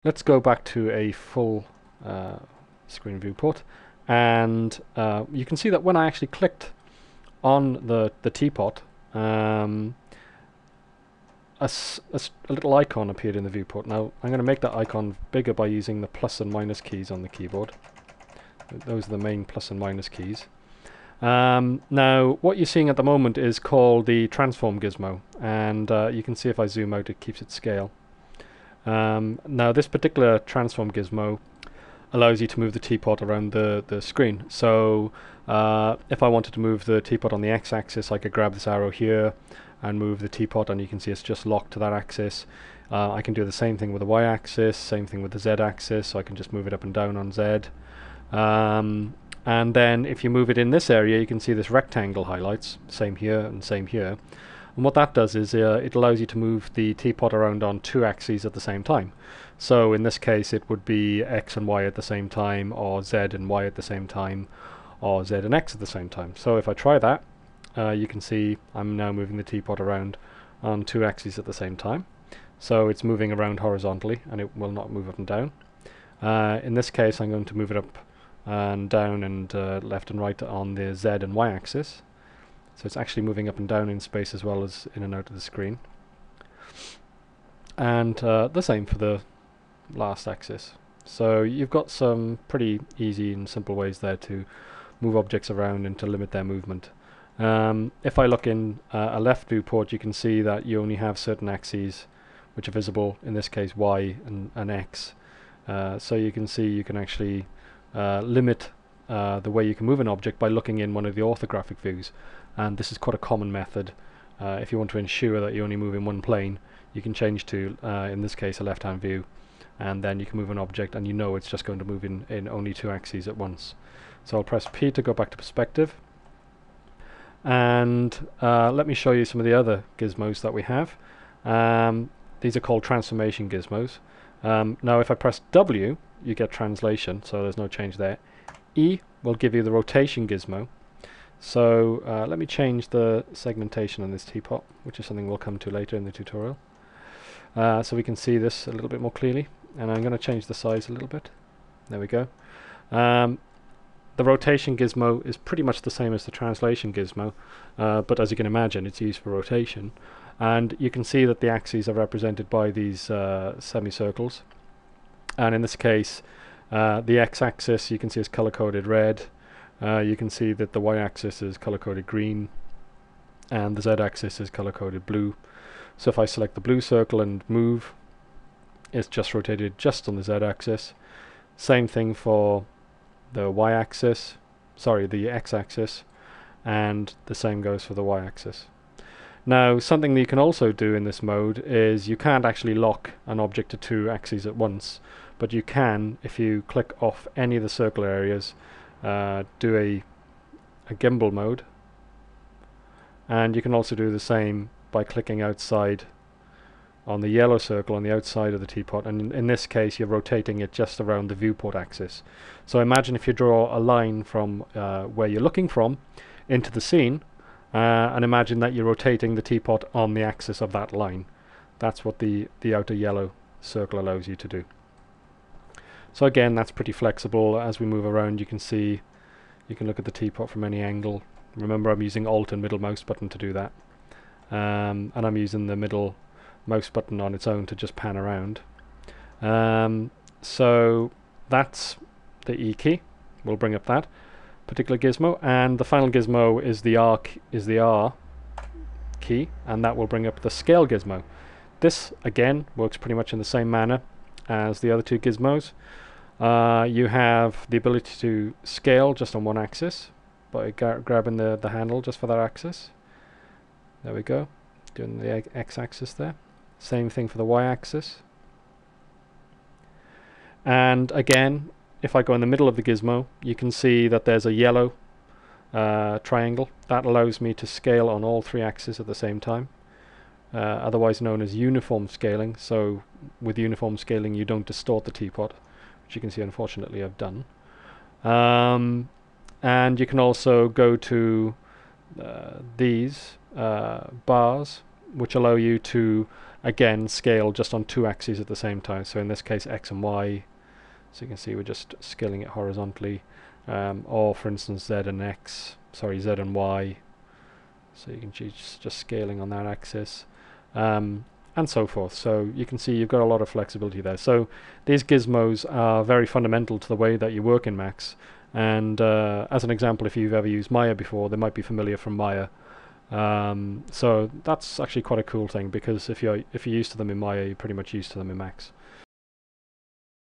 Let's go back to a full screen viewport, and you can see that when I actually clicked on the teapot, a little icon appeared in the viewport. Now I'm going to make that icon bigger by using the plus and minus keys on the keyboard. Those are the main plus and minus keys. Now what you're seeing at the moment is called the transform gizmo, and you can see if I zoom out it keeps its scale. Now this particular transform gizmo allows you to move the teapot around the screen. So if I wanted to move the teapot on the x-axis, I could grab this arrow here and move the teapot, and you can see it's just locked to that axis. I can do the same thing with the y-axis, same thing with the z-axis, so I can just move it up and down on z. And then if you move it in this area, you can see this rectangle highlights, same here and same here. And what that does is it allows you to move the teapot around on two axes at the same time. So in this case it would be x and y at the same time, or z and y at the same time, or z and x at the same time. So if I try that, you can see I'm now moving the teapot around on two axes at the same time. So it's moving around horizontally and it will not move up and down. In this case I'm going to move it up and down and left and right on the z and y axis. So it's actually moving up and down in space as well as in and out of the screen. And the same for the last axis. So you've got some pretty easy and simple ways there to move objects around and to limit their movement. If I look in a left viewport, you can see that you only have certain axes which are visible, in this case y and x. So you can see you can actually limit the way you can move an object by looking in one of the orthographic views. And this is quite a common method. If you want to ensure that you only move in one plane, you can change to, in this case, a left-hand view, and then you can move an object and you know it's just going to move in only two axes at once. So I'll press P to go back to perspective, and let me show you some of the other gizmos that we have. These are called transformation gizmos. Now if I press W, you get translation, so there's no change there. E will give you the rotation gizmo. So let me change the segmentation on this teapot, which is something we'll come to later in the tutorial. So we can see this a little bit more clearly, and I'm going to change the size a little bit. There we go. The rotation gizmo is pretty much the same as the translation gizmo, but as you can imagine it's used for rotation. And you can see that the axes are represented by these semicircles, and in this case the x-axis you can see is color-coded red. You can see that the y-axis is color-coded green and the z-axis is color-coded blue. So if I select the blue circle and move, it's just rotated just on the z-axis. Same thing for the y-axis, sorry, the x-axis, and the same goes for the y-axis. Now something that you can also do in this mode is you can't actually lock an object to two axes at once, but you can, if you click off any of the circle areas, do a gimbal mode, and you can also do the same by clicking outside on the yellow circle on the outside of the teapot, and in this case you're rotating it just around the viewport axis. So imagine if you draw a line from where you're looking from into the scene, and imagine that you're rotating the teapot on the axis of that line. That's what the outer yellow circle allows you to do. So again, that's pretty flexible. As we move around, you can see, you can look at the teapot from any angle. Remember, I'm using Alt and middle mouse button to do that. And I'm using the middle mouse button on its own to just pan around. So that's the E key. We'll bring up that particular gizmo. And the final gizmo is the R key, and that will bring up the scale gizmo. This, again, works pretty much in the same manner as the other two gizmos. You have the ability to scale just on one axis by grabbing the handle just for that axis. There we go, doing the x-axis there. Same thing for the y-axis. And again, if I go in the middle of the gizmo, you can see that there's a yellow triangle. That allows me to scale on all three axes at the same time. Otherwise known as uniform scaling. So with uniform scaling you don't distort the teapot, which you can see unfortunately I've done. And you can also go to these bars which allow you to again scale just on 2 axes at the same time. So in this case X and Y, so you can see we're just scaling it horizontally, or for instance Z and Y, so you can choose just scaling on that axis, and so forth. So you can see you've got a lot of flexibility there. So these gizmos are very fundamental to the way that you work in Max. And as an example, if you've ever used Maya before, they might be familiar from Maya. So that's actually quite a cool thing, because if you're used to them in Maya, you're pretty much used to them in Max.